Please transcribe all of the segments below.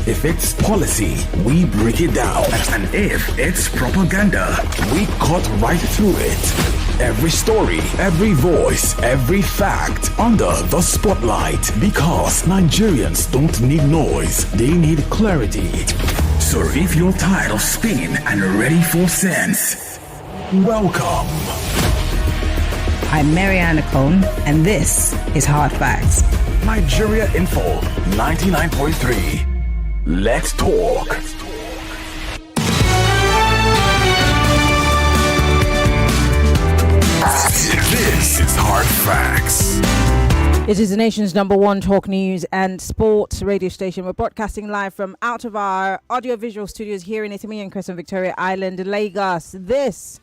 If it's policy, we break it down. And if it's propaganda, we cut right through it. Every story, every voice, every fact under the spotlight. Because Nigerians don't need noise, they need clarity. So if you're tired of spin and ready for sense, welcome. I'm Maryann Okon, and this is Hard Facts. Nigeria Info 99.3. Let's talk. This is Hard Facts. It is the nation's #1 talk news and sports radio station. We're broadcasting live from out of our audiovisual studios here in Itimi and Crescent Victoria Island, Lagos. This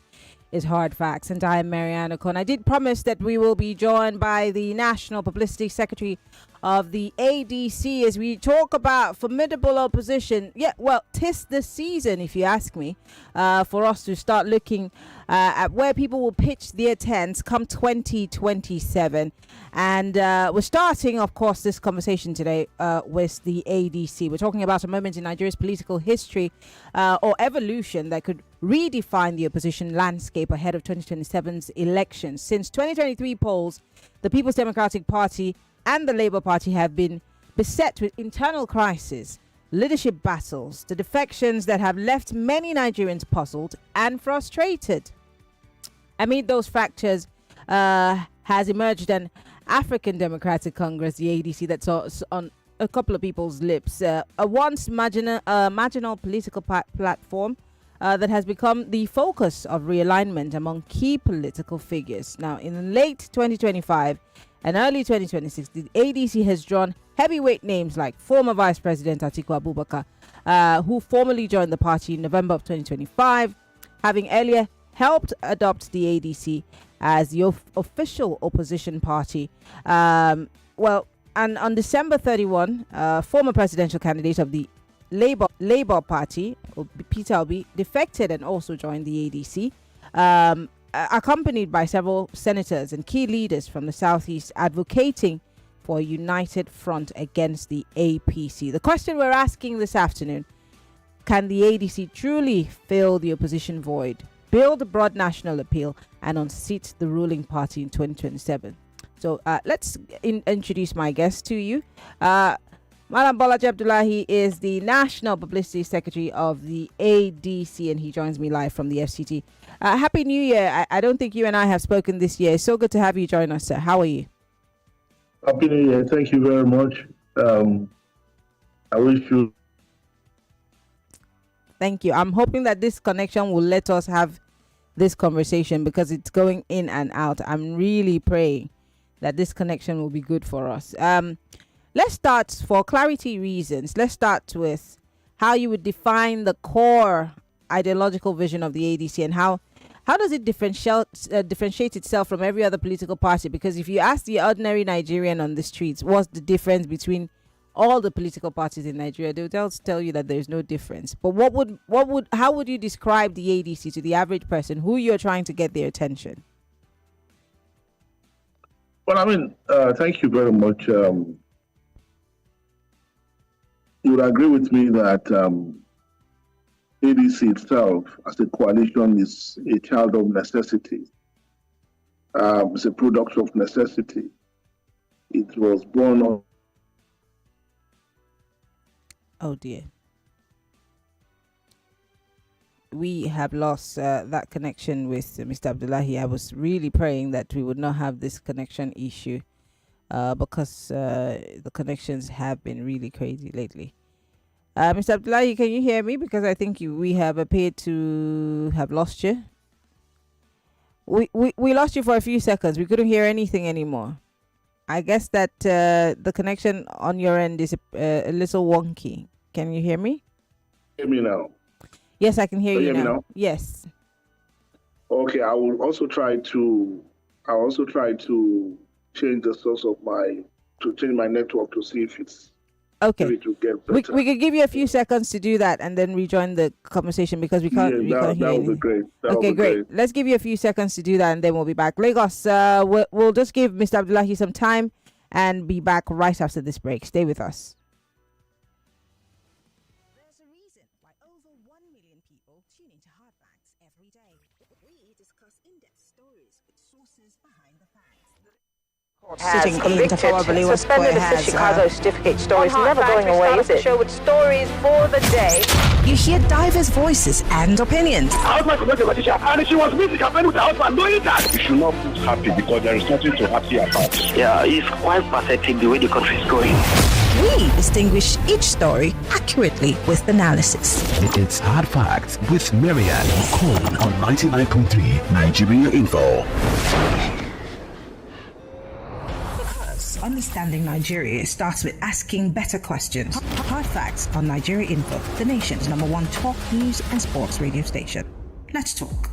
is Hard Facts, and I am Maryann Okon. I did promise that we will be joined by the National Publicity Secretary of the ADC as we talk about formidable opposition. Yeah, well, 'tis the season, if you ask me, for us to start looking at where people will pitch their tents come 2027. And we're starting, of course, this conversation today with the ADC. We're talking about a moment in Nigeria's political history or evolution that could redefine the opposition landscape ahead of 2027's elections. Since 2023 polls, the People's Democratic Party and the Labour Party have been beset with internal crises, leadership battles, the defections that have left many Nigerians puzzled and frustrated. Amid those fractures has emerged an African Democratic Congress, the ADC, that's on a couple of people's lips. A once marginal political platform that has become the focus of realignment among key political figures. Now, in late 2025 and early 2026, the ADC has drawn heavyweight names like former Vice President Atiku Abubakar, who formally joined the party in November of 2025, having earlier helped adopt the ADC as the official opposition party. And on December 31, former presidential candidate of the Labour Party, Peter Obi, defected and also joined the ADC, accompanied by several senators and key leaders from the Southeast advocating for a united front against the APC. The question we're asking this afternoon: can the ADC truly fill the opposition void, build a broad national appeal, and unseat the ruling party in 2027? So let's introduce my guest to you. Madam Bolaji Abdullahi is the National Publicity Secretary of the ADC, and he joins me live from the FCT. Happy New Year. I don't think you and I have spoken this year. It's so good to have you join us, sir. How are you? Happy New Year. Thank you very much. I wish you... Thank you. I'm hoping that this connection will let us have this conversation because it's going in and out. I'm really praying that this connection will be good for us. Let's start, for clarity reasons, let's start with how you would define the core ideological vision of the ADC and how does it differentiate itself from every other political party? Because if you ask the ordinary Nigerian on the streets, what's the difference between all the political parties in Nigeria, they'll tell you that there's no difference. But how would you describe the ADC to the average person who you're trying to get their attention? Well, I mean, thank you very much. You would agree with me that ADC itself, as a coalition, is a child of necessity. It's a product of necessity. It was born on... Oh dear. We have lost that connection with Mr. Abdullahi. I was really praying that we would not have this connection issue because the connections have been really crazy lately. Mr. Abdullahi, can you hear me? Because I think we have appeared to have lost you. We lost you for a few seconds. We couldn't hear anything anymore. I guess that the connection on your end is a little wonky. Can you hear me? Hear me now? Yes, I can hear you me now. now. Yes. Okay, I will also try to change the source of change my network to see if it's okay. Maybe to get We better. could give you a few seconds to do that and then rejoin the conversation because we can't hear that would anything. be great. Okay, great. Let's give you a few seconds to do that and then we'll be back. Lagos, we'll just give Mr. Abdullahi some time and be back right after this break. Stay with us. reason why over 1 million people tune into Hard Facts every day. We discuss in-depth stories with sources behind the facts. Sitting in to suspended the Chicago certificate story is never going away, is it? Show with stories for the day. You hear diverse voices and opinions. I was my magician, and she was meeting campaign with her husband, knowing that. You should not be happy because there is nothing to happy about. Yeah, it's quite pathetic the way the country is going. We distinguish each story accurately with analysis. It's Hard Facts with Maryann Okon on 99.3 Nigeria Info. Understanding Nigeria starts with asking better questions. Hard Facts on Nigeria Info, the nation's #1 talk, news and sports radio station. Let's talk.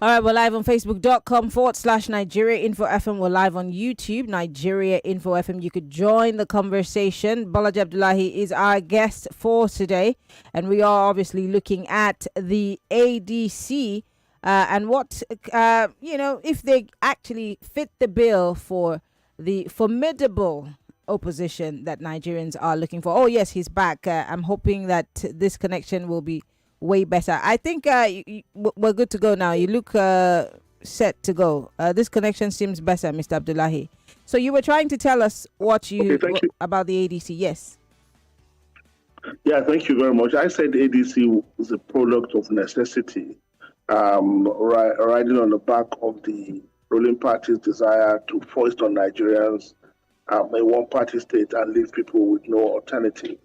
All right, we're live on Facebook.com/Nigeria Info FM. We're live on YouTube, Nigeria Info FM. You could join the conversation. Bolaji Abdullahi is our guest for today, and we are obviously looking at the ADC and what, if they actually fit the bill for the formidable opposition that Nigerians are looking for. Oh, yes, he's back. I'm hoping that this connection will be way better. I think we're good to go now. You look set to go. This connection seems better, Mr. Abdullahi. So you were trying to tell us what you about the ADC. Yes. Yeah, thank you very much. I said ADC is a product of necessity, riding on the back of the ruling party's desire to foist on Nigerians a one-party state and leave people with no alternative.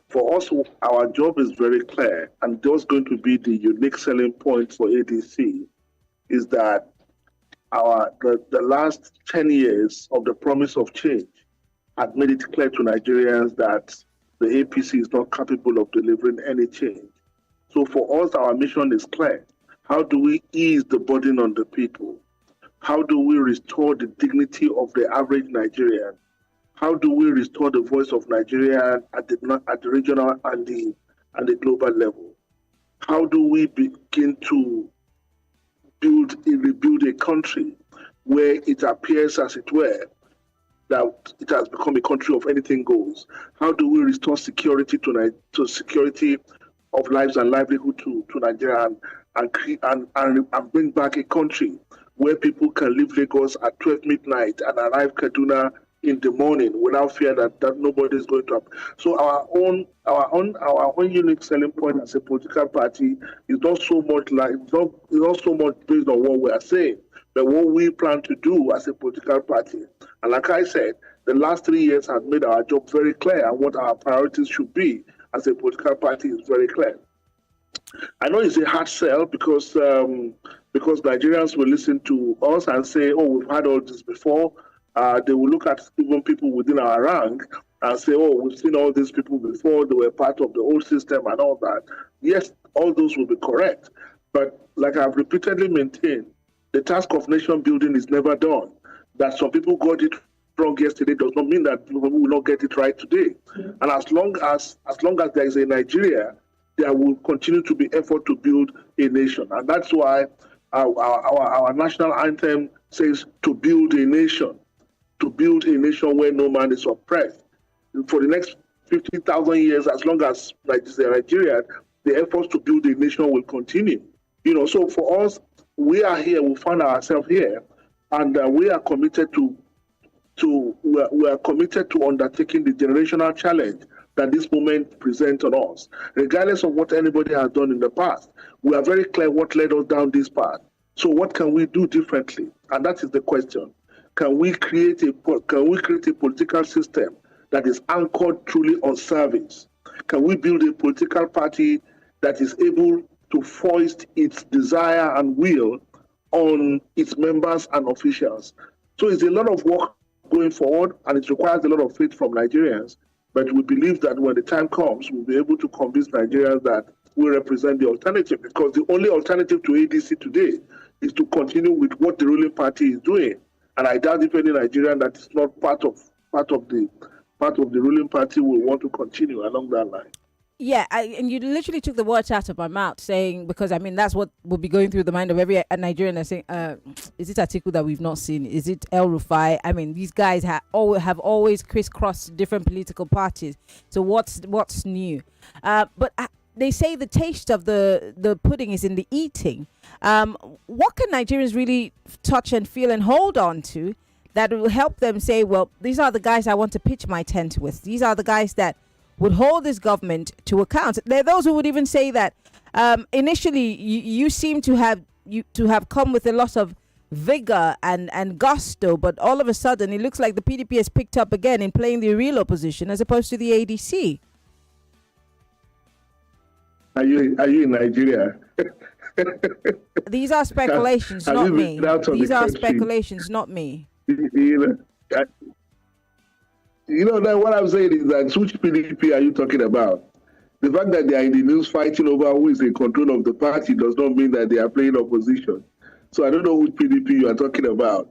For us, our job is very clear, and that's going to be the unique selling point for ADC, is that the last 10 years of the promise of change had made it clear to Nigerians that the APC is not capable of delivering any change. So for us, our mission is clear. How do we ease the burden on the people? How do we restore the dignity of the average Nigerian? How do we restore the voice of Nigeria at the regional and the global level? How do we begin to rebuild a country where it appears, as it were, that it has become a country of anything goes? How do we restore security to security of lives and livelihood to Nigeria and bring back a country where people can leave Lagos at 12 midnight and arrive Kaduna in the morning without fear that nobody is going to happen. So our own unique selling point as a political party is not so much based on what we are saying, but what we plan to do as a political party. And like I said, the last 3 years have made our job very clear, and what our priorities should be as a political party is very clear. I know it's a hard sell because Nigerians will listen to us and say, "Oh, we've had all this before." They will look at even people within our rank and say, "Oh, we've seen all these people before. They were part of the old system and all that." Yes, all those will be correct. But like I've repeatedly maintained, the task of nation building is never done. That some people got it wrong yesterday does not mean that people will not get it right today. And as long as there is a Nigeria, there will continue to be effort to build a nation. And that's why our national anthem says to build a nation. To build a nation where no man is oppressed. For the next 50,000 years, as long as Nigeria, the efforts to build a nation will continue. So for us, we are here, we find ourselves here, and we are committed to undertaking the generational challenge that this moment presents on us. Regardless of what anybody has done in the past, we are very clear what led us down this path. So what can we do differently? And that is the question. Can we create a political system that is anchored truly on service? Can we build a political party that is able to foist its desire and will on its members and officials? So it's a lot of work going forward, and it requires a lot of faith from Nigerians. But we believe that when the time comes, we'll be able to convince Nigerians that we represent the alternative, because the only alternative to ADC today is to continue with what the ruling party is doing. And I doubt if any Nigerian that is not part of the ruling party will want to continue along that line. Yeah, and you literally took the words out of my mouth, saying, because I mean that's what will be going through the mind of every Nigerian. They're saying, is it Atiku that we've not seen? Is it El Rufai? I mean, these guys have always crisscrossed different political parties. So what's new? But they say the taste of the pudding is in the eating. What can Nigerians really touch and feel and hold on to that will help them say, well, these are the guys I want to pitch my tent with. These are the guys that would hold this government to account. There are those who would even say that initially you seem to have come with a lot of vigor and gusto, but all of a sudden it looks like the PDP has picked up again in playing the real opposition as opposed to the ADC. Are you in Nigeria? These are speculations, not me. These are speculations, not me. That what I'm saying is that which PDP are you talking about? The fact that they are in the news fighting over who is in control of the party does not mean that they are playing opposition. So I don't know which PDP you are talking about.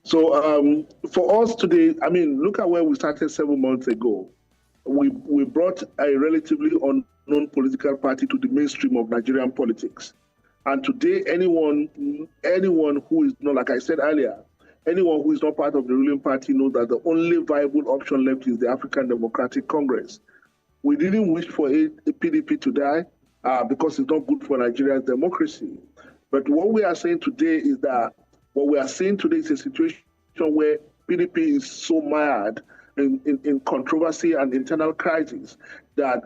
So for us today, I mean, look at where we started 7 months ago. We brought a relatively unknown political party to the mainstream of Nigerian politics. And today, anyone who is not, like I said earlier, anyone who is not part of the ruling party knows that the only viable option left is the African Democratic Congress. We didn't wish for a PDP to die because it's not good for Nigeria's democracy. But what we are saying today is that a situation where PDP is so mired in controversy and internal crisis that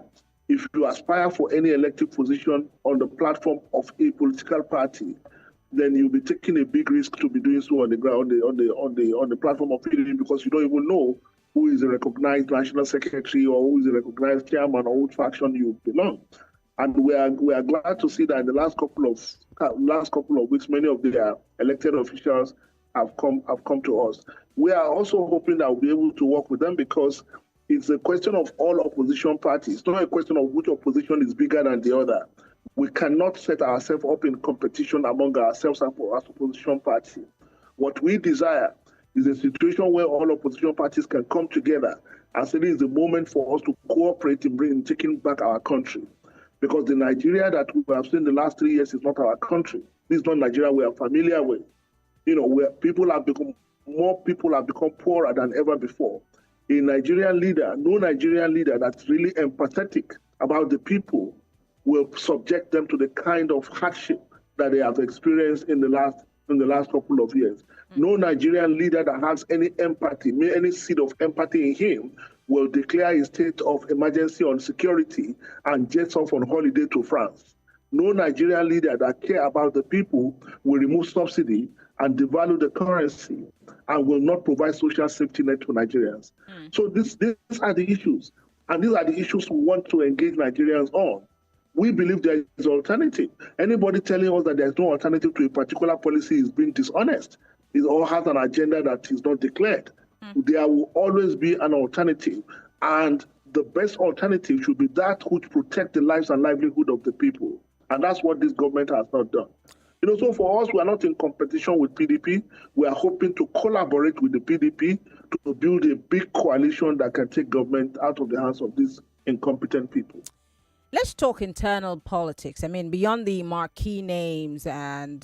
if you aspire for any elective position on the platform of a political party, then you'll be taking a big risk to be doing so on the ground, on the platform of PDP, because you don't even know who is a recognized national secretary or who is a recognized chairman or which faction you belong. And we are glad to see that in the last couple of weeks, many of their elected officials have come to us. We are also hoping that we'll be able to work with them because it's a question of all opposition parties. It's not a question of which opposition is bigger than the other. We cannot set ourselves up in competition among ourselves as opposition party. What we desire is a situation where all opposition parties can come together and say this is the moment for us to cooperate in taking back our country. Because the Nigeria that we have seen the last 3 years is not our country. This is not Nigeria we are familiar with. Where more people have become poorer than ever before. No Nigerian leader that's really empathetic about the people will subject them to the kind of hardship that they have experienced in the last couple of years. No Nigerian leader that has any empathy, any seed of empathy in him, will declare a state of emergency on security and jets off on holiday to France. No Nigerian leader that care about the people will remove subsidy and devalue the currency and will not provide social safety net to Nigerians. So these are the issues. And these are the issues we want to engage Nigerians on. We believe there is an alternative. Anybody telling us that there is no alternative to a particular policy is being dishonest. It all has an agenda that is not declared. There will always be an alternative. And the best alternative should be that which protects the lives and livelihood of the people. And that's what this government has not done. So for us, we are not in competition with PDP. We are hoping to collaborate with the PDP to build a big coalition that can take government out of the hands of these incompetent people. Let's talk internal politics. I mean, beyond the marquee names and,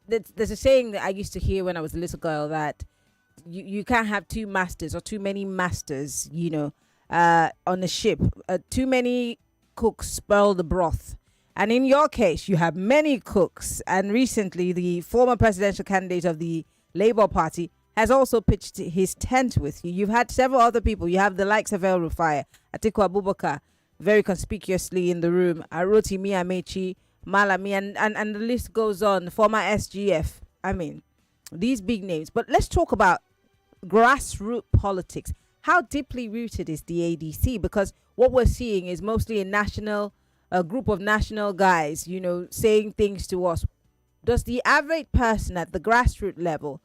there's a saying that I used to hear when I was a little girl that you can't have two masters or too many masters, on a ship. Too many cooks spoil the broth. And in your case, you have many cooks. And recently, the former presidential candidate of the Labour Party has also pitched his tent with you. You've had several other people. You have the likes of El Rufai, Atiku Abubakar, very conspicuously in the room, Rotimi Amechi, Malami, and the list goes on, former SGF. I mean, these big names. But let's talk about grassroots politics. How deeply rooted is the ADC? Because what we're seeing is mostly a group of national guys, saying things to us. Does the average person at the grassroots level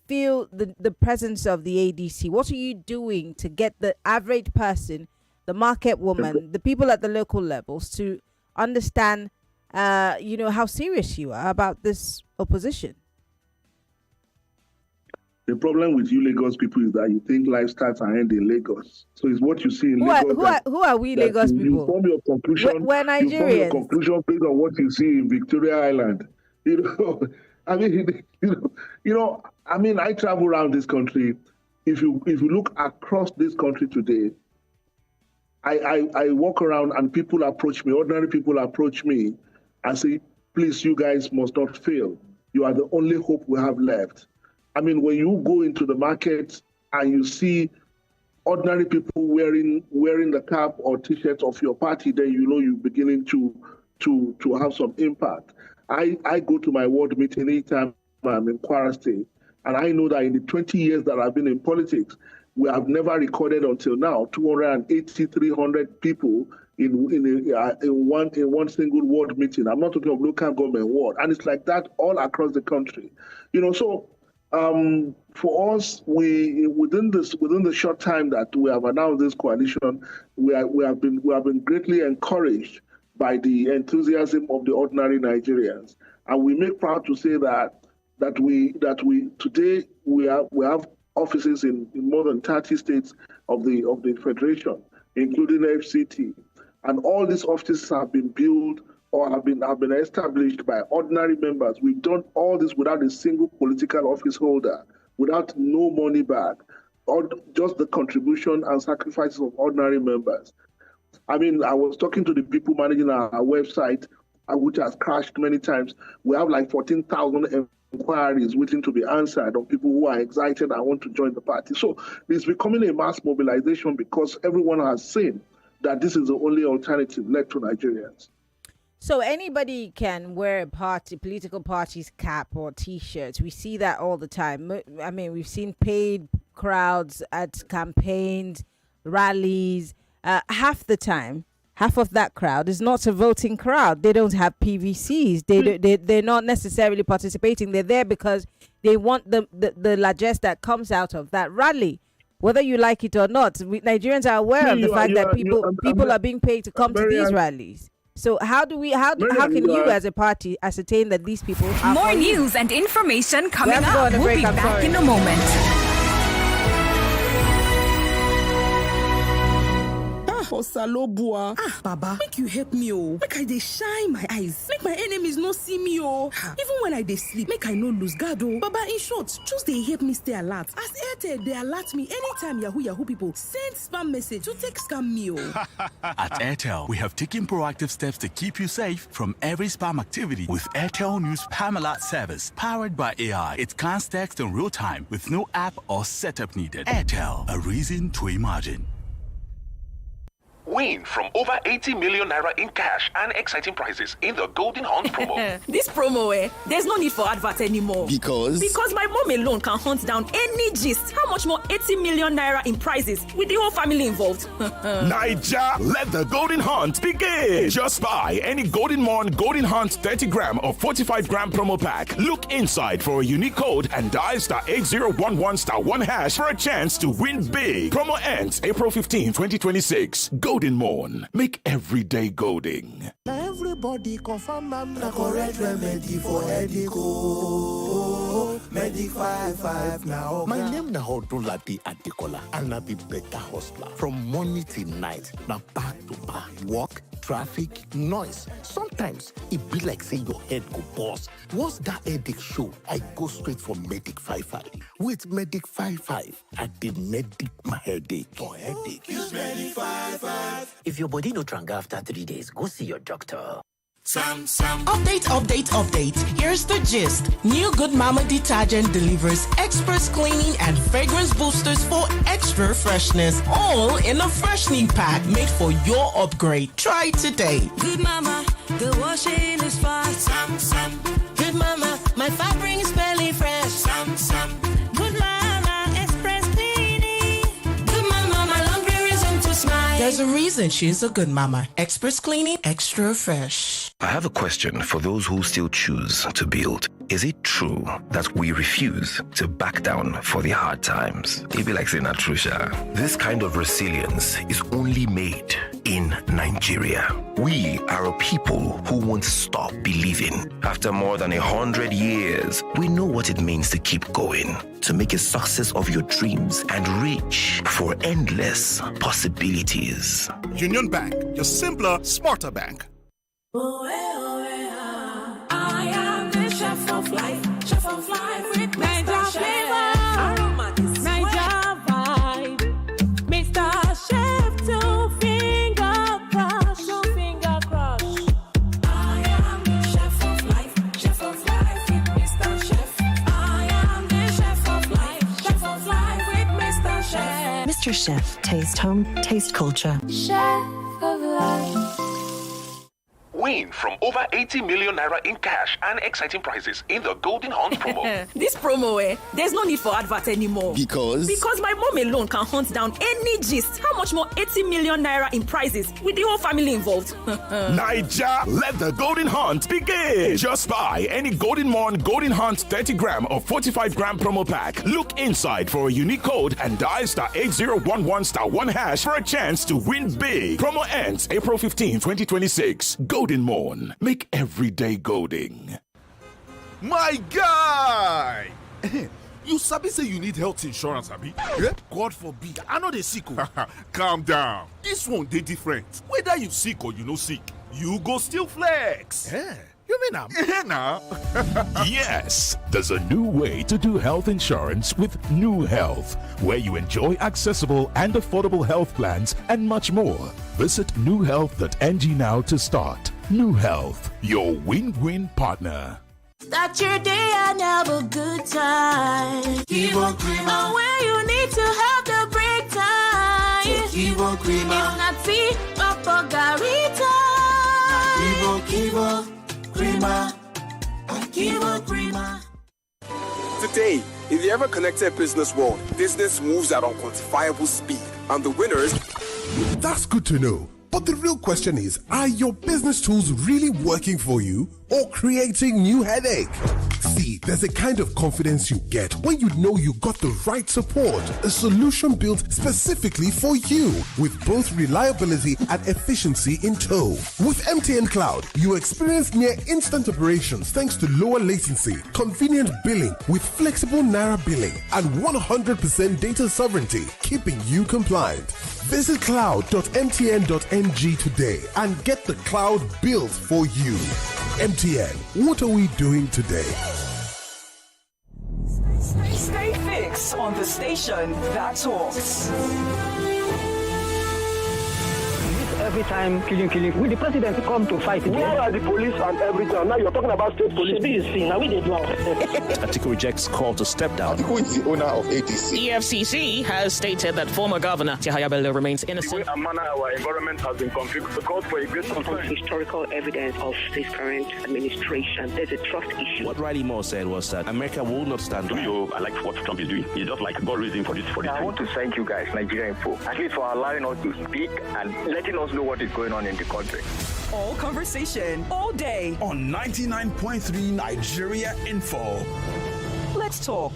feel the presence of the ADC? What are you doing to get the average person, the market woman, the people at the local levels to understand, how serious you are about this opposition? The problem with you Lagos people is that you think life starts and ends in Lagos. So it's what you see in Lagos. Who are we Lagos people? You form your conclusion. We're Nigerians. You form your conclusion based on what you see in Victoria Island. I mean, I travel around this country. If you look across this country today, I walk around and people approach me, ordinary people approach me and say, please, you guys must not fail. You are the only hope we have left. I mean, when you go into the market and you see ordinary people wearing the cap or T-shirt of your party, then you know you're beginning to have some impact. I go to my ward meeting anytime I'm in Kwara State, and I know that in the 20 years that I've been in politics, we have never recorded until now 280, 300 people in one single ward meeting. I'm not talking of local government ward, and it's like that all across the country. So for us, within the short time that we have announced this coalition, we have been greatly encouraged by the enthusiasm of the ordinary Nigerians, and we make proud to say that we today we have offices in more than 30 states of the federation, including FCT, and all these offices have been built or have been established by ordinary members. We've done all this without a single political office holder, without no money back, or just the contribution and sacrifices of ordinary members. I mean, I was talking to the people managing our website, which has crashed many times. We have like 14,000 inquiries waiting to be answered of people who are excited and want to join the party. So it's becoming a mass mobilization because everyone has seen that this is the only alternative left to Nigerians. So anybody can wear a political party's cap or T-shirts. We see that all the time. I mean, we've seen paid crowds at campaigns, rallies. Half the time, half of that crowd is not a voting crowd. They don't have PVCs. They're not necessarily participating. They're there because they want the largesse that comes out of that rally. Whether you like it or not, Nigerians are aware of the fact that people are being paid to come to these rallies. So how can you as a party ascertain that these people are more news and information coming up? We'll be back in a moment. Osalobua. Baba, make you help me, make I dey shine my eyes, make my enemies no see me, even when I dey sleep, make I no lose guard, Baba, in short, just dey help me stay alert. As Airtel, they alert me anytime Yahoo people send spam message to take scam me, At Airtel, we have taken proactive steps to keep you safe from every spam activity with Airtel News Spam Alert service, powered by AI. It scans text in real time with no app or setup needed. Airtel, a reason to imagine. Win from over 80 million naira in cash and exciting prizes in the Golden Hunt promo. This promo, there's no need for advert anymore. Because my mom alone can hunt down any gist. How much more 80 million naira in prizes with the whole family involved? Naija, let the Golden Hunt begin. Just buy any Golden Morn Golden Hunt 30 gram or 45 gram promo pack. Look inside for a unique code and dial *8011*1# for a chance to win big. Promo ends April 15, 2026. Golden Morn. Make every day golden. Everybody confirm I'm the correct remedy for headache. Medic 55 now. My name na Abdullahi Adekola, and I be better hustler. From morning till night, na back to back. Work, traffic, noise. Sometimes it be like say your head go burst. What's that headache show? I go straight for Medic 55. With Medic 55, I did medic my headache. For headache. Use Medic 55. If your body no tranga after 3 days, go see your doctor. Update. Here's the gist. New Good Mama detergent delivers express cleaning and fragrance boosters for extra freshness. All in a freshening pack made for your upgrade. Try it today. Good Mama, the washing is fast. Good Mama, my fabric is smelling fresh. Good Mama, express cleaning. Good Mama, my laundry reason to smile. There's a reason she's a good mama. Express cleaning, extra fresh. I have a question for those who still choose to build. Is it true that we refuse to back down for the hard times? It be like saying Atrusha. This kind of resilience is only made in Nigeria. We are a people who won't stop believing. After more than 100 years, we know what it means to keep going, to make a success of your dreams and reach for endless possibilities. Union Bank, your simpler, smarter bank. I am the chef of life with Mr. Chef. Niger vibe, Mr. Chef, two finger crush. I am the chef of life with Mr. Chef. I am the chef of life with Mr. Chef. Mr. Chef, taste home, taste culture. Chef of life. Win from over 80 million naira in cash and exciting prizes in the Golden Hunt promo. This promo, there's no need for advert anymore. Because my mom alone can hunt down any gist. How much more 80 million naira in prizes with the whole family involved? Niger, let the Golden Hunt begin. Just buy any Golden Morn Golden Hunt 30 gram or 45 gram promo pack. Look inside for a unique code and dial *8011*1# for a chance to win big. Promo ends April 15, 2026. Golden Morn. Make every day golden. my guy, you sabi say you need health insurance, abi? Yeah? God forbid, I know they sick. Calm down. This one dey different. Whether you sick or you no sick, you go still flex. Yeah. You mean I'm? Nah. Yes, there's a new way to do health insurance with New Health, where you enjoy accessible and affordable health plans and much more. Visit newhealth.ng now to start. New Health, your win-win partner. Start your day and have a good time. Kivo Krima. Where you need to have the break time. Kivo Krima. If not tea, Papa Garita. Kivo Krima. Kivo Krima. Today, in the ever-connected business world, business moves at unquantifiable speed, and the winners... That's good to know. But the real question is, are your business tools really working for you or creating new headache? See, there's a kind of confidence you get when you know you got the right support, a solution built specifically for you with both reliability and efficiency in tow. With MTN Cloud, you experience near instant operations thanks to lower latency, convenient billing with flexible Naira billing, and 100% data sovereignty, keeping you compliant. Visit cloud.mtn.ng today and get the cloud built for you. MTN, what are we doing today? Stay fixed on the station that talks. Every time killing. Will the president come to fight again? Where are the police and everything? Now you're talking about state police. Now we did wrong. Atiku rejects call to step down. Who is the owner of ADC? EFCC has stated that former governor Yahaya Bello remains innocent. The way and manner our environment has been configured calls for a great concern. Historical evidence of this current administration. There's a trust issue. What Riley Moore said was that America will not stand. I like what Trump is doing. He just like got reason for this. I want to thank you guys, Nigeria Info, at least for allowing us to speak and letting us know what is going on in the country. All conversation, all day. On 99.3 Nigeria Info. Let's talk.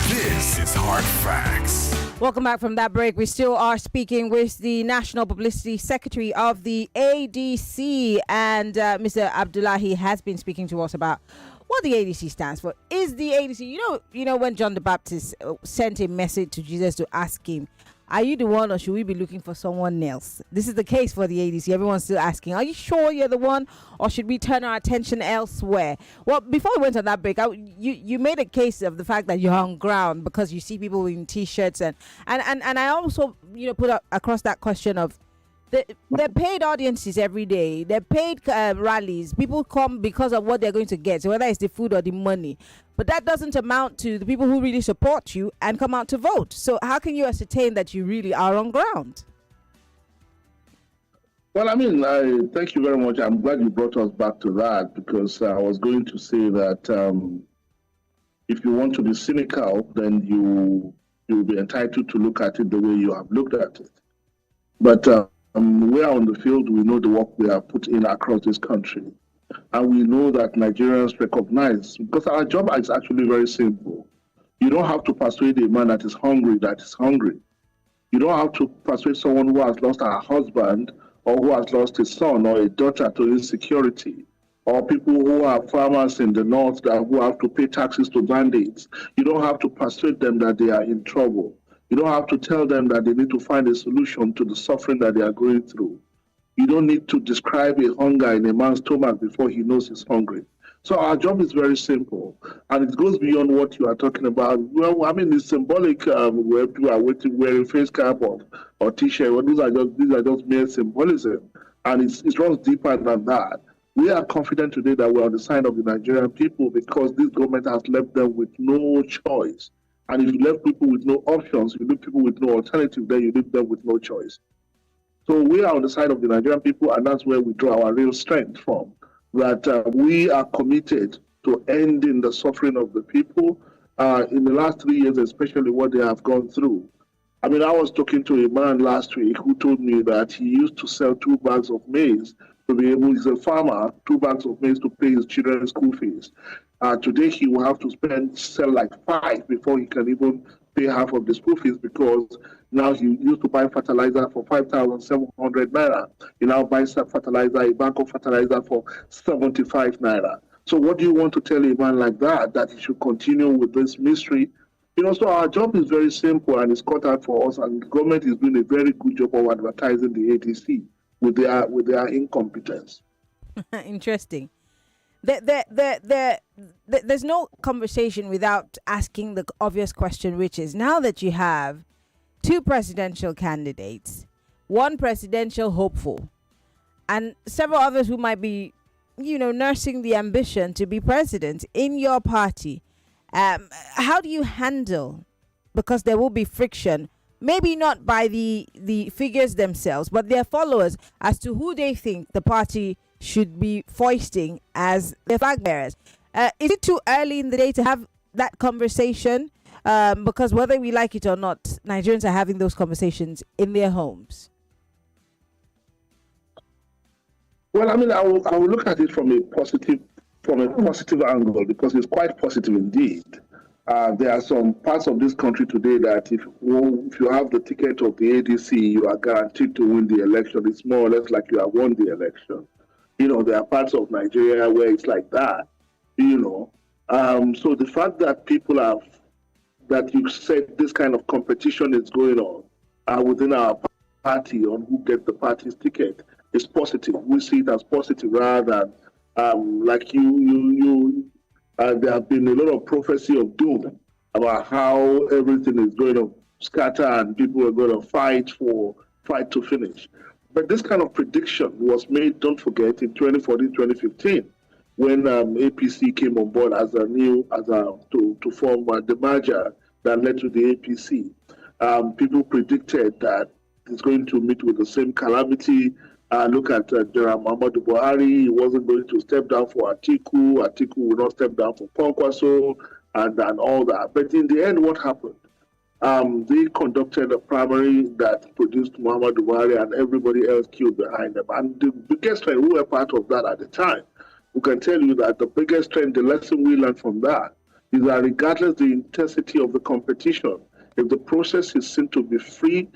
This is Hard Facts. Welcome back from that break. We still are speaking with the National Publicity Secretary of the ADC, and Mr. Abdullahi has been speaking to us about what the ADC stands for. Is the ADC, you know when John the Baptist sent a message to Jesus to ask him, are you the one or should we be looking for someone else? This is the case for the ADC. Everyone's still asking, are you sure you're the one or should we turn our attention elsewhere? Well, before we went on that break, you made a case of the fact that you're on ground because you see people in T-shirts and I also put across that question of they're paid audiences every day. They're paid rallies. People come because of what they're going to get, so whether it's the food or the money. But that doesn't amount to the people who really support you and come out to vote. So how can you ascertain that you really are on ground? Well, I thank you very much. I'm glad you brought us back to that, because I was going to say that if you want to be cynical, then you'll be entitled to look at it the way you have looked at it. But we are on the field, we know the work we have put in across this country. And we know that Nigerians recognize, because our job is actually very simple. You don't have to persuade a man that is hungry. You don't have to persuade someone who has lost a husband or who has lost a son or a daughter to insecurity, or people who are farmers in the north who have to pay taxes to bandits. You don't have to persuade them that they are in trouble. You don't have to tell them that they need to find a solution to the suffering that they are going through. You don't need to describe a hunger in a man's stomach before he knows he's hungry. So our job is very simple, and it goes beyond what you are talking about. Well, I mean, it's symbolic where people are wearing face cap or T-shirt. Well, these are just mere symbolism, and it runs deeper than that. We are confident today that we're on the side of the Nigerian people because this government has left them with no choice. And if you left people with no options, you leave people with no alternative, then you leave them with no choice. So we are on the side of the Nigerian people, and that's where we draw our real strength from. That we are committed to ending the suffering of the people in the last 3 years, especially what they have gone through. I mean, I was talking to a man last week who told me that he used to sell 2 bags of maize to be able, he's a farmer, 2 bags of maize to pay his children's school fees. Today he will have to sell like 5 before he can even pay half of the school fees, because now he used to buy fertilizer for 5,700 naira. He now buys fertilizer, a bag of fertilizer for 75 naira. So what do you want to tell a man like that he should continue with this mystery? So our job is very simple and it's cut out for us, and the government is doing a very good job of advertising the ADC with their incompetence. Interesting. There's no conversation without asking the obvious question, which is, now that you have 2 presidential candidates, 1 presidential hopeful, and several others who might be, nursing the ambition to be president in your party, how do you handle, because there will be friction, maybe not by the figures themselves, but their followers, as to who they think the party should be foisting as the flag bearers. Is it too early in the day to have that conversation? Because whether we like it or not, Nigerians are having those conversations in their homes. Well, I mean, I will look at it from a positive angle, because it's quite positive indeed. There are some parts of this country today that if you have the ticket of the ADC, you are guaranteed to win the election. It's more or less like you have won the election. There are parts of Nigeria where it's like that, So the fact that that you said this kind of competition is going on within our party on who gets the party's ticket is positive. We see it as positive rather than like there have been a lot of prophecy of doom about how everything is going to scatter and people are going to fight to finish. But this kind of prediction was made, don't forget, in 2014, 2015, when APC came on board to form the merger that led to the APC. People predicted that it's going to meet with the same calamity. Look at Muhammadu Buhari. He wasn't going to step down for Atiku. Atiku would not step down for Kwankwaso and all that. But in the end, what happened? They conducted a primary that produced Muhammadu Buhari, and everybody else queued behind them. And the biggest trend, we were part of that at the time, we can tell you that the biggest trend, the lesson we learned from that, is that regardless the intensity of the competition, if the process is seen to be free,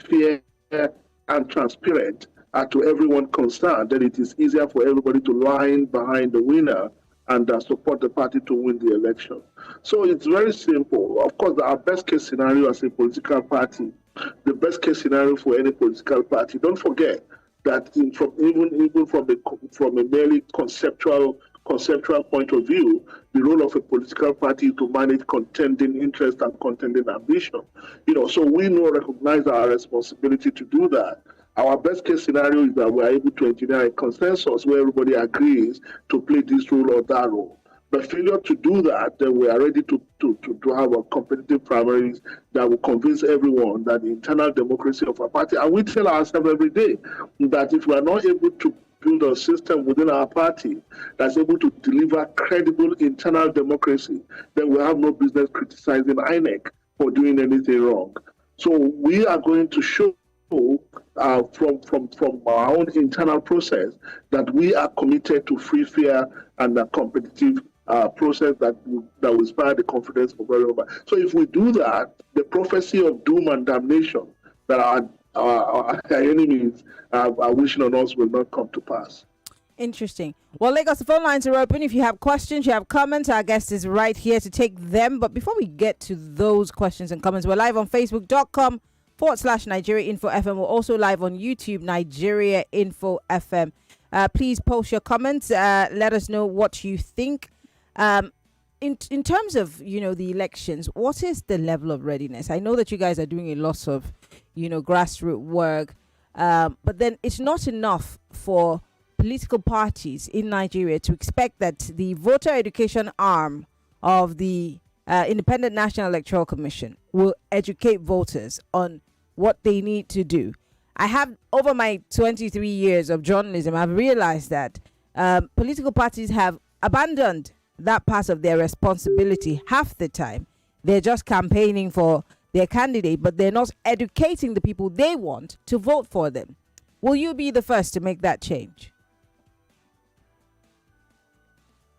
fair, and transparent to everyone concerned, then it is easier for everybody to line behind the winner and support the party to win the election. So it's very simple. Of course, our best case scenario as a political party, the best case scenario for any political party, don't forget that even from a merely conceptual point of view, the role of a political party is to manage contending interest and contending ambition. So we recognize our responsibility to do that. Our best case scenario is that we are able to engineer a consensus where everybody agrees to play this role or that role. But failure to do that, then we are ready to have a competitive primaries that will convince everyone that the internal democracy of our party, and we tell ourselves every day that if we are not able to build a system within our party that's able to deliver credible internal democracy, then we have no business criticizing INEC for doing anything wrong. So we are going to show from our own internal process that we are committed to free, fair, and a competitive process that will inspire the confidence of everyone. So if we do that, the prophecy of doom and damnation that our enemies are wishing on us will not come to pass. Interesting. Well, Lagos, the phone lines are open. If you have questions, you have comments, our guest is right here to take them. But before we get to those questions and comments, we're live on Facebook.com/Nigeria Info FM. We're also live on YouTube, Nigeria Info FM. Please post your comments. Let us know what you think. In terms of, the elections, what is the level of readiness? I know that you guys are doing a lot of, grassroots work, but then it's not enough for political parties in Nigeria to expect that the voter education arm of the Independent National Electoral Commission will educate voters on what they need to do. I have, over my 23 years of journalism, I've realized that political parties have abandoned that part of their responsibility half the time. They're just campaigning for their candidate, but they're not educating the people they want to vote for them. Will you be the first to make that change?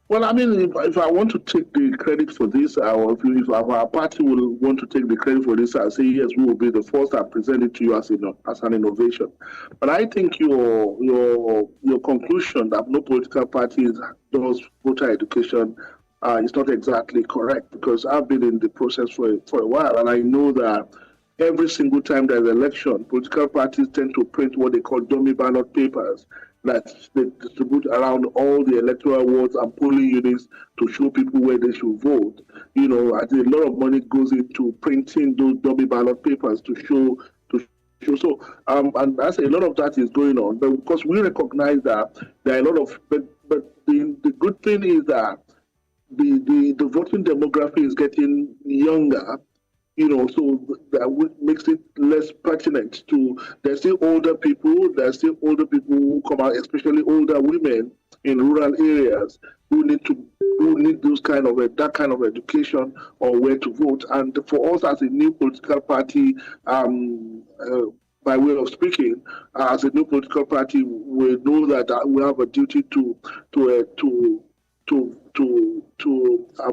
Well, I mean, if I want to take the credit for this, or if our party will want to take the credit for this, I'll say yes, we will be the first and present it to you as an innovation. But I think your conclusion that no political party does voter education is not exactly correct, because I've been in the process for a while, and I know that every single time there's an election, political parties tend to print what they call dummy ballot papers that they distribute around all the electoral wards and polling units to show people where they should vote. I think a lot of money goes into printing those dummy ballot papers to show. So, and I say a lot of that is going on, but because we recognize that there are a lot of, but the good thing is that the voting demography is getting younger. So that makes it less pertinent to. There's still older people who come out, especially older women in rural areas who need those that kind of education on where to vote. And for us as a new political party, by way of speaking, as a new political party, we know that we have a duty to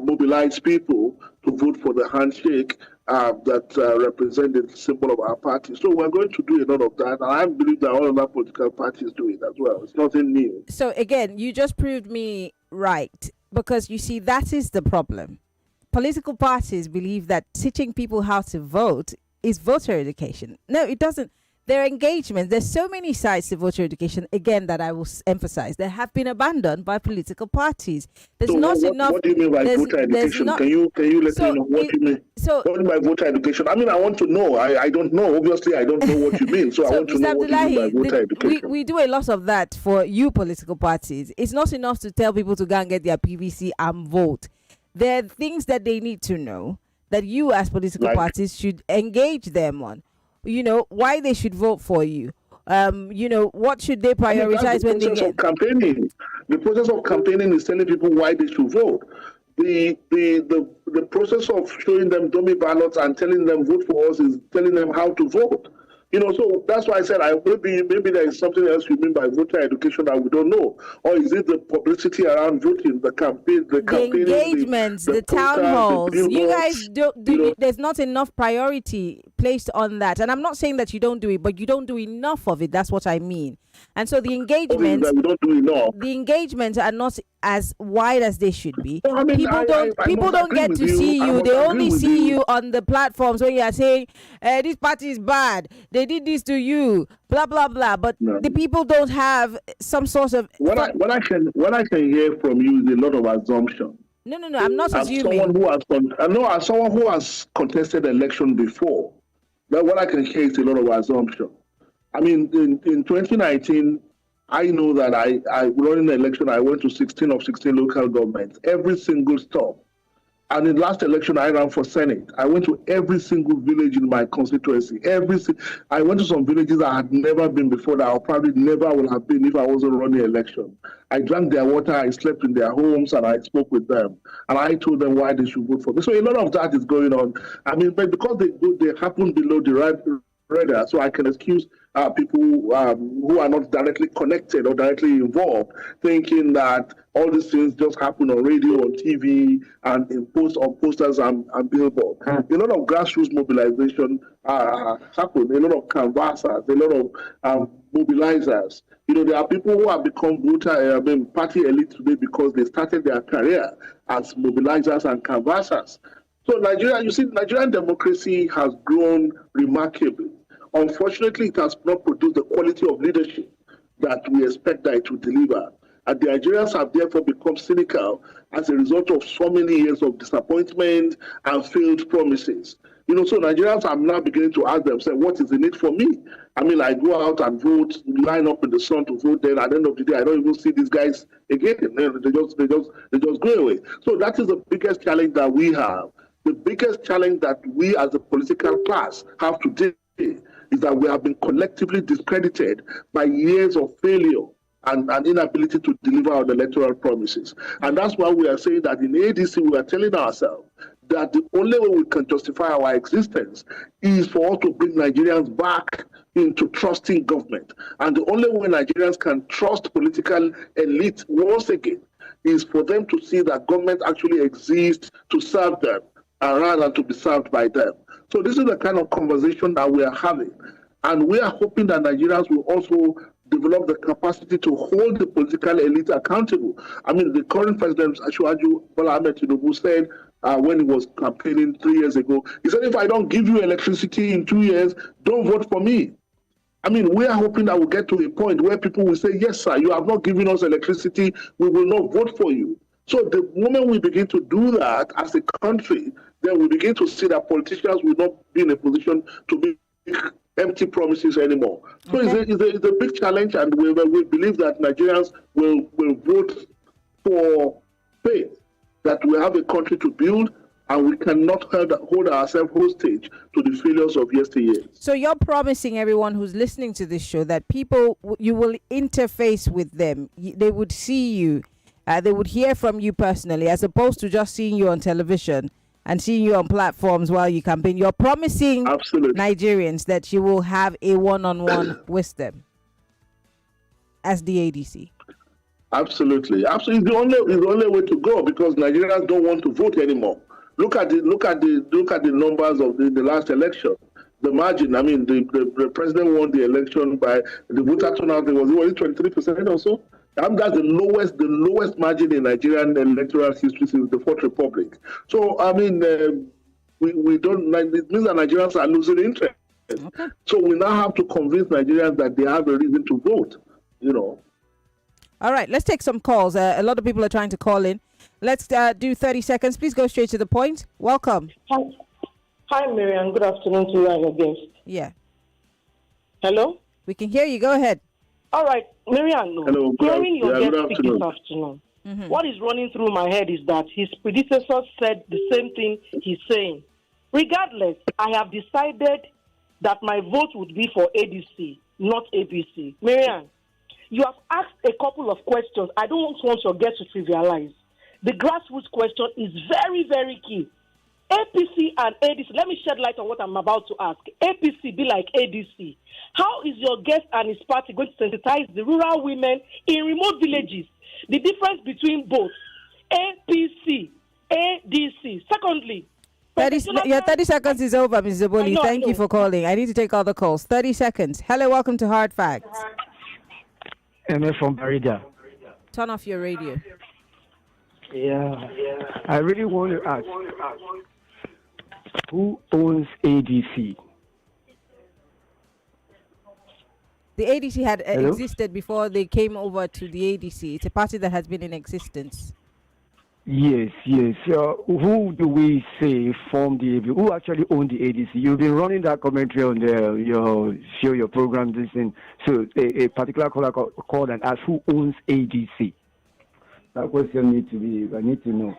mobilize people to vote for the handshake that represent the symbol of our party. So we're going to do a lot of that, and I believe that all other political parties do it as well. It's nothing new. So again, you just proved me right, because you see, that is the problem. Political parties believe that teaching people how to vote is voter education. No, it doesn't. Their engagement, there's so many sides to voter education, again, that I will emphasize, that have been abandoned by political parties. There's not enough. What do you mean by voter education? Can you let me know what you mean? What do you mean by voter education? I mean, I want to know. I don't know. Obviously, I don't know what you mean. So I want to know what you mean by voter education. We do a lot of that for you political parties. It's not enough to tell people to go and get their PVC and vote. There are things that they need to know that you as political parties should engage them on. Why they should vote for you. What should they prioritize when they get campaigning? The process of campaigning is telling people why they should vote. The process of showing them dummy ballots and telling them vote for us is telling them how to vote. So that's why I said maybe there is something else you mean by voter education that we don't know, or is it the publicity around voting, the campaign, the engagements, the town halls? You guys do. There's not enough priority placed on that, and I'm not saying that you don't do it, but you don't do enough of it. That's what I mean. And so the engagements, we don't do enough. The engagements are not as wide as they should be. I mean, people don't get to see you. They only see you on the platforms when you are saying, this party is bad. They did this to you, blah, blah, blah. But the people don't have some sort of... What I can hear from you is a lot of assumption. No, I'm not assuming. As someone who has contested election before, what I can hear is a lot of assumption. I mean, in 2019, I know that I running the election, I went to 16 of 16 local governments, every single stop. And in the last election, I ran for Senate. I went to every single village in my constituency. I went to some villages I had never been before, that I probably never would have been if I wasn't running the election. I drank their water, I slept in their homes, and I spoke with them. And I told them why they should vote for me. So a lot of that is going on. I mean, but because they happen below the radar, so I can excuse people who are not directly connected or directly involved, thinking that all these things just happen on radio, on TV, and in posters and billboards. A lot of grassroots mobilization happen. A lot of canvassers, a lot of mobilizers. There are people who have become party elite today because they started their career as mobilizers and canvassers. So Nigerian democracy has grown remarkably. Unfortunately, it has not produced the quality of leadership that we expect that it will deliver. And the Nigerians have therefore become cynical as a result of so many years of disappointment and failed promises. So Nigerians are now beginning to ask themselves, what is in it for me? I mean, I go out and vote, line up in the sun to vote, then at the end of the day, I don't even see these guys again. They just go away. So that is the biggest challenge that we have. The biggest challenge that we as a political class have today is that we have been collectively discredited by years of failure and inability to deliver on electoral promises. And that's why we are saying that in ADC, we are telling ourselves that the only way we can justify our existence is for us to bring Nigerians back into trusting government. And the only way Nigerians can trust political elite once again is for them to see that government actually exists to serve them, rather than to be served by them. So this is the kind of conversation that we are having. And we are hoping that Nigerians will also develop the capacity to hold the political elite accountable. I mean, the current president, Asiwaju Bola Ahmed Tinubu, said when he was campaigning 3 years ago, he said, if I don't give you electricity in 2 years, don't vote for me. I mean, we are hoping that we'll get to a point where people will say, yes, sir, you have not given us electricity, we will not vote for you. So the moment we begin to do that as a country, then we begin to see that politicians will not be in a position to make empty promises anymore. So it's a big challenge, and we believe that Nigerians will vote for faith, that we have a country to build, and we cannot hold ourselves hostage to the failures of yesteryear. So you're promising everyone who's listening to this show that people, you will interface with them. They would see you. They would hear from you personally, as opposed to just seeing you on television and seeing you on platforms while you campaign. You're promising Nigerians that you will have a one-on-one with them as the ADC. Absolutely. It's the only way to go, because Nigerians don't want to vote anymore. Look at the numbers of the last election. The margin. I mean, the president won the election by the voter turnout. It was 23% or so. And that's the lowest margin in Nigerian electoral history since the Fourth Republic. So I mean, we don't. It means that Nigerians are losing interest. Okay. So we now have to convince Nigerians that they have a reason to vote. All right, let's take some calls. A lot of people are trying to call in. Let's do 30 seconds. Please go straight to the point. Welcome. Hi, Maryann. Good afternoon to you and your guest. Yeah. Hello? We can hear you. Go ahead. All right, Maryann. Hello. Hearing your guest good speak this afternoon, what is running through my head is that his predecessors said the same thing he's saying. Regardless, I have decided that my vote would be for ADC, not APC. Maryann, you have asked a couple of questions. I don't want your guest to trivialize. The grassroots question is very, very key. APC and ADC, let me shed light on what I'm about to ask. APC be like ADC. How is your guest and his party going to sensitize the rural women in remote villages? The difference between both APC, ADC. Secondly, 30 seconds is over, Ms. Zaboli. Thank you for calling. I need to take all the calls. 30 seconds. Hello, welcome to Hard Facts. MF from Barida. Turn off your radio. Yeah. I really want to ask, who owns ADC? The ADC had existed before they came over to the ADC. It's a party that has been in existence. Yes. Who do we say formed the ADC? Who actually owned the ADC? You've been running that commentary on your show, your program, this thing. So a particular caller called and asked who owns ADC. That question I need to know.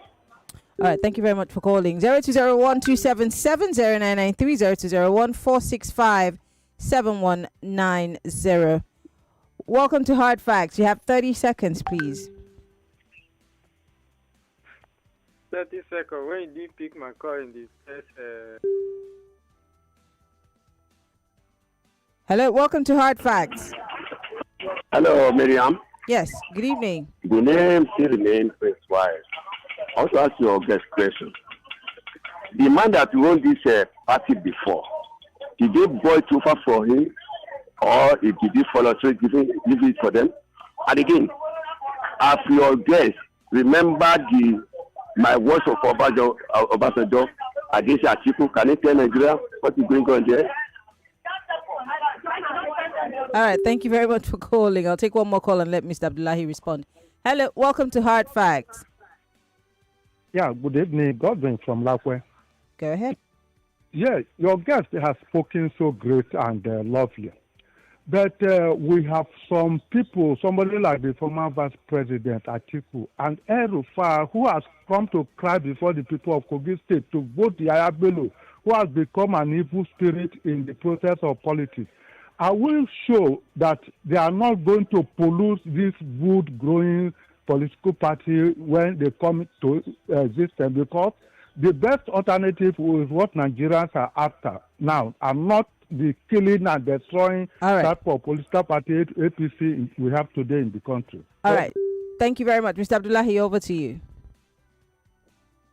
All right, thank you very much for calling. 0201-277-0930, 0201-465-7190. Welcome to Hard Facts. You have 30 seconds, please. 30 seconds. When you did pick my call in the first... Hello, welcome to Hard Facts. Hello, Miriam. Yes, good evening. The name still remains Prince Wise. I want to ask you a guest question. The man that won this party before, did they boy too far for him, or did he follow through, leave it for them? And again, as your guest, remember my words of Obasanjo against Atiku. Can you tell Nigeria what is going on there? All right, thank you very much for calling. I'll take one more call and let Mr. Abdullahi respond. Hello, welcome to Hard Facts. Yeah, good evening. Godwin from Lakwe. Go ahead. Yes, your guest has spoken so great and lovely. But we have some people, somebody like the former Vice President Atiku and El-Rufai, who has come to cry before the people of Kogi State to vote the Ayabelo, who has become an evil spirit in the process of politics. I will show that they are not going to pollute this wood-growing political party when they come to existence, because the best alternative is what Nigerians are after now, and not the killing and destroying type of political party APC we have today in the country. All right. Thank you very much. Mr. Abdullahi, over to you.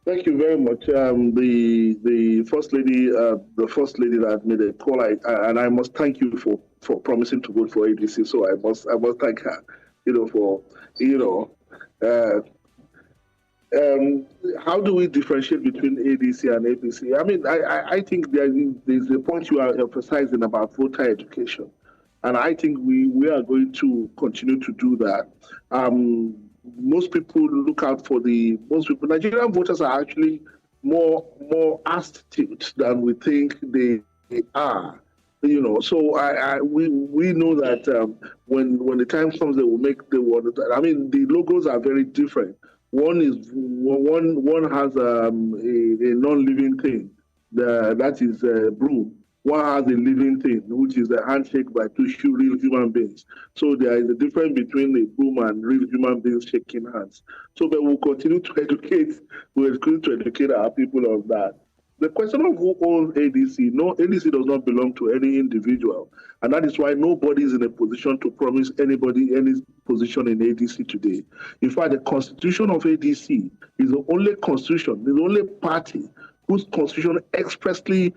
Thank you very much. The first lady that made a call, and I must thank you for promising to vote for ADC. So I must thank her, how do we differentiate between ADC and APC? I mean, I think there's a point you are emphasizing about voter education, and I think we are going to continue to do that. Most people look out for Nigerian voters are actually more astute than we think they are. So we know that when the time comes, they will make the one. I mean, the logos are very different. One has a non-living thing, that is broom. One has a living thing, which is a handshake by two real human beings. So there is a difference between a broom and real human beings shaking hands. So but we'll continue to educate our people on that. The question of who owns ADC, no, ADC does not belong to any individual. And that is why nobody is in a position to promise anybody any position in ADC today. In fact, the constitution of ADC is the only constitution, the only party whose constitution expressly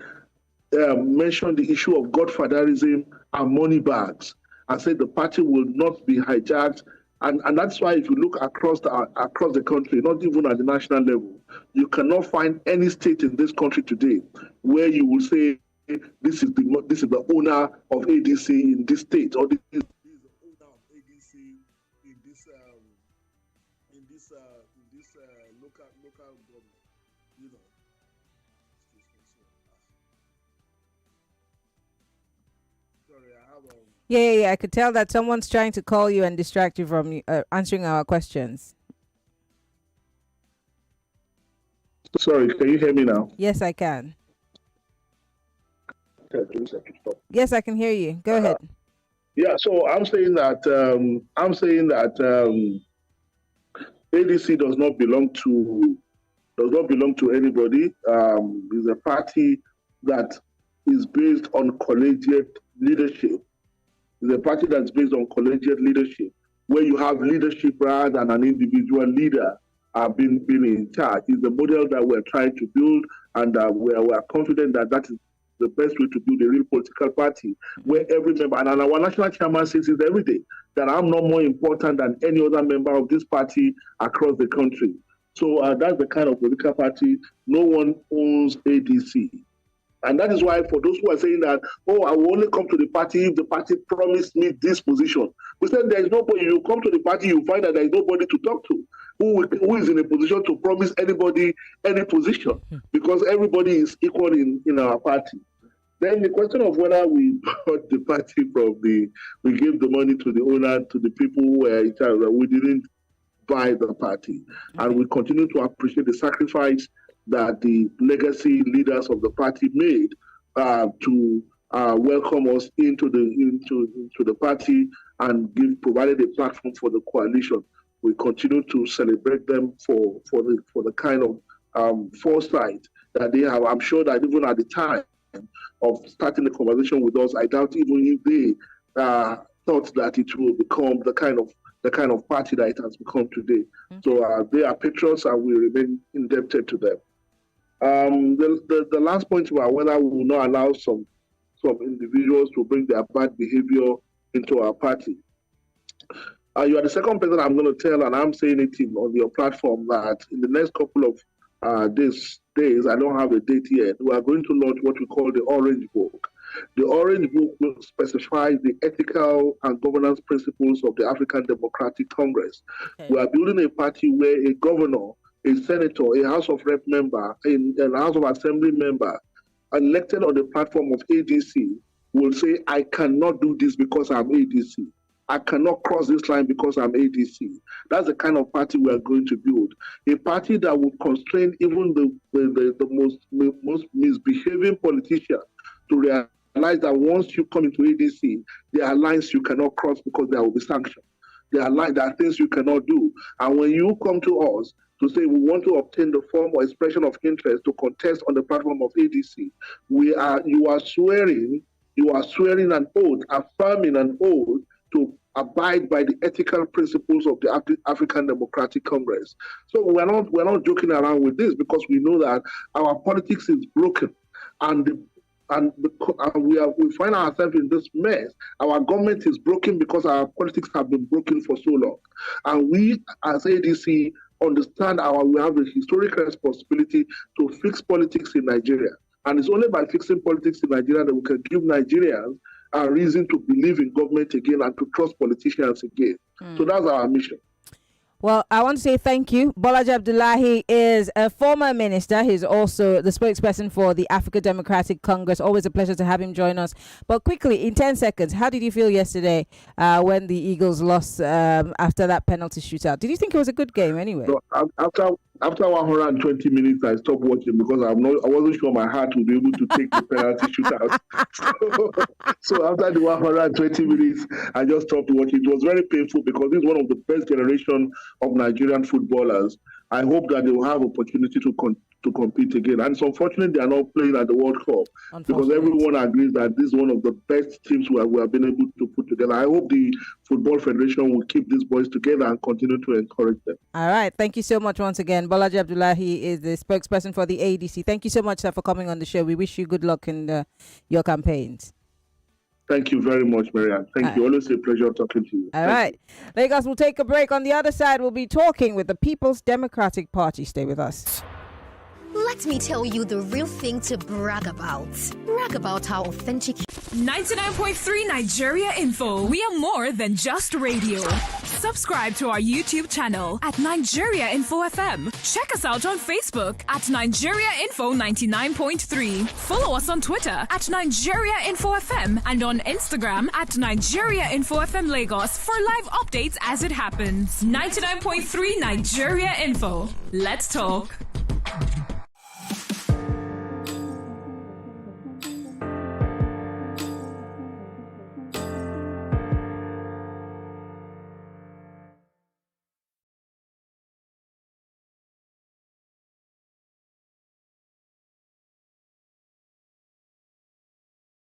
mentioned the issue of godfatherism and money bags, and said the party will not be hijacked. And that's why if you look across the country, not even at the national level, you cannot find any state in this country today where you will say this is the owner of ADC in this state, or this is the owner of ADC in this local government. Sorry, I have Yeah. I could tell that someone's trying to call you and distract you from answering our questions. Sorry, can you hear me now? Yes, I can. Yes, I can hear you. Go ahead. Yeah, so I'm saying that ADC does not belong to anybody. It's a party that is based on collegiate leadership. It's a party that's based on collegiate leadership, where you have leadership rather than an individual leader being in charge. It's the model that we're trying to build, and we're confident that is the best way to build a real political party, where every member, and our national chairman says it every day, that I'm not more important than any other member of this party across the country. So that's the kind of political party. No one owns ADC. And that is why for those who are saying that, I will only come to the party if the party promised me this position. We said there is nobody. You come to the party, you find that there is nobody to talk to who is in a position to promise anybody any position, because everybody is equal in our party. Then the question of whether we bought the party we gave the money to the owner, to the people who were in charge, we didn't buy the party. And we continue to appreciate the sacrifice that the legacy leaders of the party made to welcome us into the party and provided a platform for the coalition. We continue to celebrate them for the kind of foresight that they have. I'm sure that even at the time of starting a conversation with us, I doubt even if they thought that it will become the kind of party that it has become today. So they are patriots, and we remain indebted to them. The last point about whether we will not allow some individuals to bring their bad behavior into our party. You are the second person I'm going to tell, and I'm saying it on your platform, that in the next couple of days, I don't have a date yet, we are going to launch what we call the Orange Book. The Orange Book will specify the ethical and governance principles of the African Democratic Congress. Okay. We are building a party where a governor, a senator, a House of Rep member, a House of Assembly member, elected on the platform of ADC, will say, I cannot do this because I'm ADC. I cannot cross this line because I'm ADC. That's the kind of party we are going to build. A party that would constrain even the most misbehaving politician to realize that once you come into ADC, there are lines you cannot cross because there will be sanctions. There are things you cannot do. And when you come to us to say we want to obtain the form or expression of interest to contest on the platform of ADC, you are swearing an oath, affirming an oath to abide by the ethical principles of the African Democratic Congress. So we're not joking around with this, because we know that our politics is broken, and we find ourselves in this mess. Our government is broken because our politics have been broken for so long, and we as ADC understand we have a historic responsibility to fix politics in Nigeria. And it's only by fixing politics in Nigeria that we can give Nigerians a reason to believe in government again and to trust politicians again. So that's our mission. Well, I want to say thank you. Bolaji Abdullahi is a former minister. He's also the spokesperson for the African Democratic Congress. Always a pleasure to have him join us. But quickly, in 10 seconds, how did you feel yesterday when the Eagles lost after that penalty shootout? Did you think it was a good game anyway? So after 120 minutes, I stopped watching because I wasn't sure my heart would be able to take the penalty shootout. So after the 120 minutes, I just stopped watching. It was very painful because this is one of the best generation of Nigerian footballers. I hope that they will have opportunity to compete again. And it's unfortunate they are not playing at the World Cup, because everyone agrees that this is one of the best teams we have been able to put together. I hope the Football Federation will keep these boys together and continue to encourage them. All right. Thank you so much once again. Bolaji Abdullahi is the spokesperson for the ADC. Thank you so much, sir, for coming on the show. We wish you good luck in your campaigns. Thank you very much, Maryann. Thank you. Always a pleasure talking to you. All right. Lagos will take a break. On the other side, we'll be talking with the People's Democratic Party. Stay with us. Let me tell you the real thing to brag about. Brag about how authentic. 99.3 Nigeria Info. We are more than just radio. Subscribe to our YouTube channel at Nigeria Info FM. Check us out on Facebook at Nigeria Info 99.3. Follow us on Twitter at Nigeria Info FM and on Instagram at Nigeria Info FM Lagos for live updates as it happens. 99.3 Nigeria Info. Let's talk.